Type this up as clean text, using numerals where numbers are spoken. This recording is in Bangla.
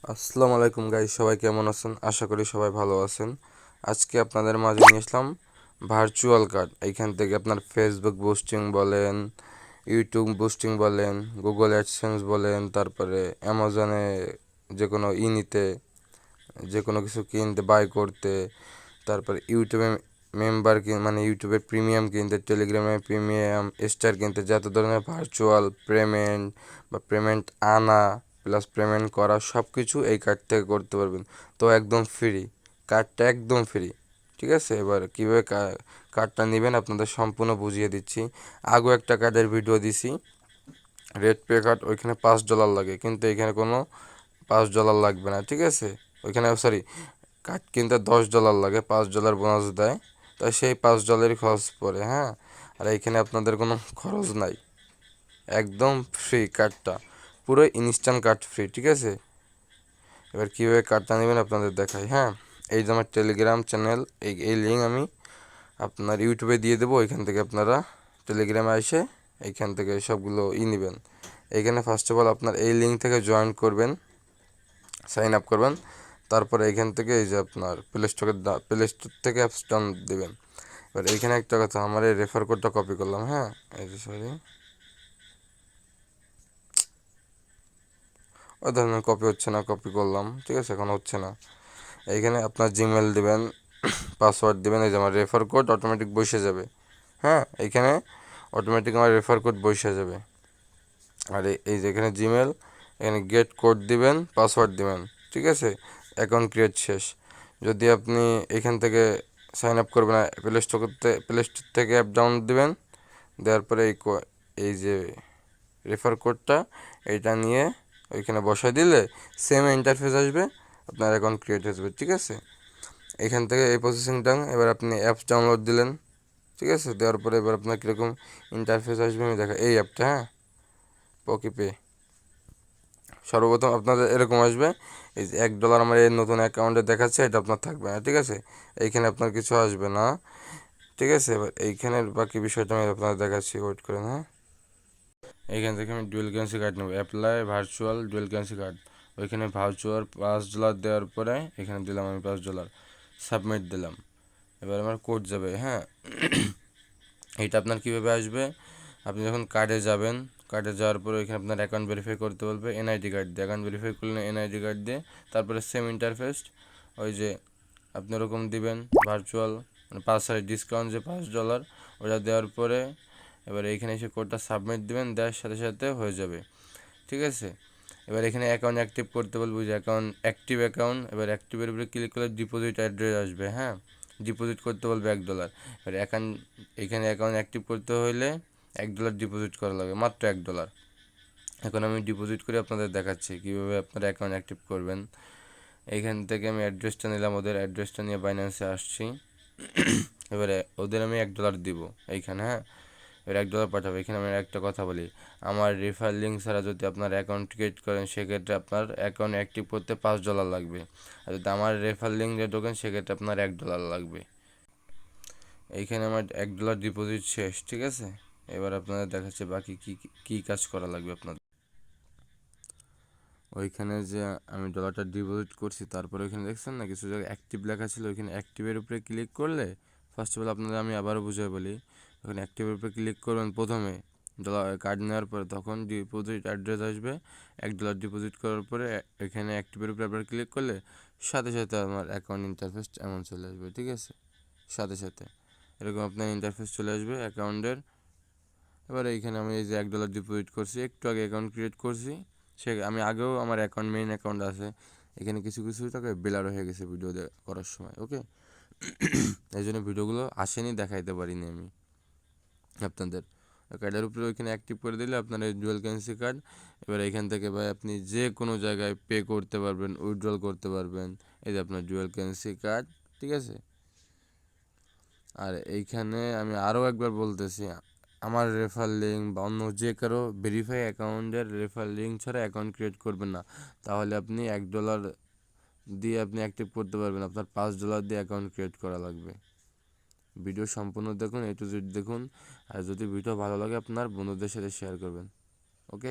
আসসালামু আলাইকুম গাইস, সবাই কেমন আছেন? আশা করি সবাই ভালো আছেন। আজকে আপনাদের মাঝে নিয়ে আসলাম ভার্চুয়াল কার্ড। এইখান থেকে আপনার ফেসবুক বুস্টিং বলেন, ইউটিউব বুস্টিং বলেন, গুগল অ্যাডসেন্স বলেন, তারপরে অ্যামাজনে যে কোনো নিতে, যে কোনো কিছু কিনতে, বাই করতে, তারপরে ইউটিউবে মেম্বার মানে ইউটিউবে প্রিমিয়াম কিনতে, টেলিগ্রামে প্রিমিয়াম স্টার কিনতে, যত ধরনের ভার্চুয়াল পেমেন্ট বা পেমেন্ট আনা প্লাস পেমেন্ট করা সব কিছু এই কার্ড থেকে করতে পারবেন। তো একদম ফ্রি, কার্ডটা একদম ফ্রি। ঠিক আছে, এবার কীভাবে কার্ডটা নেবেন আপনাদের সম্পূর্ণ বুঝিয়ে দিচ্ছি। আগেও একটা কার্ডের ভিডিও দিছি, রেড পে কার্ড, ওইখানে $5 লাগে, কিন্তু এখানে কোনো $5 লাগবে না। ঠিক আছে, ওইখানে সরি, কার্ড কিনতে $10 লাগে, $5 বোনাস দেয়, তাই সেই $5 খরচ পড়ে। হ্যাঁ, আর এইখানে আপনাদের কোনো খরচ নাই, একদম ফ্রি কার্ডটা, পুরো ইনস্ট্যান্ট কার্ড ফ্রি। ঠিক আছে, এবার কীভাবে কার্ডটা নেবেন আপনাদের দেখাই। হ্যাঁ, এই যে আমার টেলিগ্রাম চ্যানেল, এই লিঙ্ক আমি আপনার ইউটিউবে দিয়ে দেবো, ওইখান থেকে আপনারা টেলিগ্রামে এসে এইখান থেকে সবগুলো নেবেন। এইখানে ফার্স্ট অফ অল আপনার এই লিঙ্ক থেকে জয়েন করবেন, সাইন আপ করবেন, তারপরে এইখান থেকে এই যে আপনার প্লে স্টোর থেকে অ্যাপস ডাউনলোড দেবেন। এবার এইখানে একটা কথা, আমার এই রেফার কোডটা কপি করলাম। হ্যাঁ, এই যে সরি, ওই ধরনের কপি হচ্ছে না, কপি করলাম। ঠিক আছে, এখন হচ্ছে না। এইখানে আপনার জিমেল দেবেন, পাসওয়ার্ড দেবেন, এই যে আমার রেফার কোড অটোমেটিক বসে যাবে। হ্যাঁ, এইখানে অটোমেটিক আমার রেফার কোড বসে যাবে। আর এই যে এখানে জিমেল, এখানে গেট কোড দিবেন, পাসওয়ার্ড দিবেন। ঠিক আছে, অ্যাকাউন্ট ক্রিয়েট শেষ। যদি আপনি এখান থেকে সাইন আপ করবেন, প্লে স্টোর থেকে অ্যাপ ডাউনলোড দিবেন, দেওয়ার পরে এই যে রেফার কোডটা, এইটা নিয়ে ওইখানে বসাই দিলে সেম ইন্টারফেস আসবে, আপনার অ্যাকাউন্ট ক্রিয়েট হয়ে যাবে। ঠিক আছে, এখান থেকে এই প্রসেসিংটা, এবার আপনি অ্যাপস ডাউনলোড দিলেন। ঠিক আছে, দেওয়ার পরে এবার আপনার কীরকম ইন্টারফেস আসবে আমি দেখা, এই অ্যাপটা, হ্যাঁ, পকিপে। সর্বপ্রথম আপনাদের এরকম আসবে, এই যে $1 আমার এই নতুন অ্যাকাউন্টে দেখাচ্ছে, এটা আপনার থাকবে না। ঠিক আছে, এইখানে আপনার কিছু আসবে না। ঠিক আছে, এবার এইখানের বাকি বিষয়টা আমি আপনাদের দেখাচ্ছি, ওয়েট করেন। হ্যাঁ, এইখান থেকে আমি ডুয়েল কারেন্সি কার্ড নেব, apply virtual dual currency card. ওইখানে ভার্চুয়াল $5 দেওয়ার পরে এখানে দিলাম আমি $5, সাবমিট দিলাম। এবার আমার কোড যাবে। হ্যাঁ, এইটা আপনার কীভাবে আসবে, আপনি যখন কার্ডে যাবেন, কার্ডে যাওয়ার পরে ওইখানে আপনার অ্যাকাউন্ট ভেরিফাই করতে বলবে, এনআইডি কার্ড দিয়ে অ্যাকাউন্ট ভেরিফাই করলেন, এনআইডি কার্ড দিয়ে, তারপরে সেম ইন্টারফেস, ওই যে আপনি ওরকম দিবেন ভার্চুয়াল, মানে ডিসকাউন্ট যে $5, ওটা দেওয়ার পরে এবার এইখানে এসে কোডটা সাবমিট দিবেন, দেওয়ার সাথে সাথে হয়ে যাবে। ঠিক আছে, এবার এখানে অ্যাকাউন্ট অ্যাক্টিভ করতে বলবো, যে অ্যাকাউন্ট অ্যাক্টিভ অ্যাকাউন্ট, এবার অ্যাক্টিভের উপরে ক্লিক করলে ডিপোজিট অ্যাড্রেস আসবে। হ্যাঁ, ডিপোজিট করতে বলবে $1। এবার এখানে অ্যাকাউন্ট অ্যাক্টিভ করতে হলে $1 ডিপোজিট করা লাগবে, মাত্র $1। এখন আমি ডিপোজিট করে আপনাদের দেখাচ্ছি কীভাবে আপনারা অ্যাকাউন্ট অ্যাক্টিভ করবেন। এইখান থেকে আমি অ্যাড্রেসটা নিলাম, ওদের অ্যাড্রেসটা নিয়ে বাইন্যান্সে আসছি। এবারে ওদের আমি $1 দিব এইখানে। হ্যাঁ, এবার $1 পাঠাবো। এখানে আমি একটা কথা বলি, আমার রেফার লিঙ্ক ছাড়া যদি আপনার অ্যাকাউন্ট ক্রিয়েট করেন, সেক্ষেত্রে আপনার অ্যাকাউন্ট অ্যাক্টিভ করতে $5 লাগবে, আর যদি আমার রেফার লিঙ্ক দিয়ে ঢোকেন সেক্ষেত্রে আপনার $1 লাগবে। এইখানে আমার $1 ডিপোজিট শেষ। ঠিক আছে, এবার আপনাদের দেখাচ্ছে বাকি কী কী কাজ করা লাগবে আপনাদের। ওইখানে যে আমি ডলারটা ডিপোজিট করছি, তারপরে ওইখানে দেখছেন না কিছু জায়গায় অ্যাক্টিভ লেখা ছিল, ওইখানে অ্যাক্টিভের উপরে ক্লিক করলে, ফার্স্ট অফ অল আপনাদের আমি আবারও বুঝিয়ে বলি, ওখানে অ্যাক্টিভের উপরে ক্লিক করবেন প্রথমে, ডলার কার্ড নেওয়ার পরে তখন ডিপোজিট অ্যাড্রেস আসবে। $1 ডিপোজিট করার পরে এখানে অ্যাক্টিভের উপরে আবার ক্লিক করলে সাথে সাথে আমার অ্যাকাউন্ট ইন্টারফেস এমন চলে আসবে। ঠিক আছে, সাথে সাথে এরকম আপনার ইন্টারফেস চলে আসবে অ্যাকাউন্টের। এবার এইখানে আমি এই যে $1 ডিপোজিট করছি, একটু আগে অ্যাকাউন্ট ক্রিয়েট করছি, আমি আগেও আমার অ্যাকাউন্ট মেইন অ্যাকাউন্ট আছে, এখানে কিছু কিছু টাকা বেলার হয়ে গেছে ভিডিও করার সময়। ওকে, এই জন্য ভিডিওগুলো আসেনি, দেখাইতে পারিনি আমি আপনাদের। কার্ডের উপরে ওইখানে অ্যাক্টিভ করে দিলে আপনার এই ডুয়াল কারেন্সি কার্ড, এবার এইখান থেকে ভাই আপনি যে কোনো জায়গায় পে করতে পারবেন, উইথড্রল করতে পারবেন। এই যে আপনার ডুয়াল কারেন্সি কার্ড। ঠিক আছে, আর এইখানে আমি আরও একবার বলতেছি, আমার রেফার লিঙ্ক বা অন্য যে কারো ভেরিফাই অ্যাকাউন্টের রেফার লিঙ্ক ছাড়া অ্যাকাউন্ট ক্রিয়েট করবেন না, তাহলে আপনি $1 দিয়ে আপনি অ্যাক্টিভ করতে পারবেন, আপনার $5 দিয়ে অ্যাকাউন্ট ক্রিয়েট করা লাগবে। ভিডিও সম্পূর্ণ দেখুন, A to Z দেখুন, আর যদি ভিডিও ভালো লাগে আপনার বন্ধুদের সাথে শেয়ার করবেন। ওকে।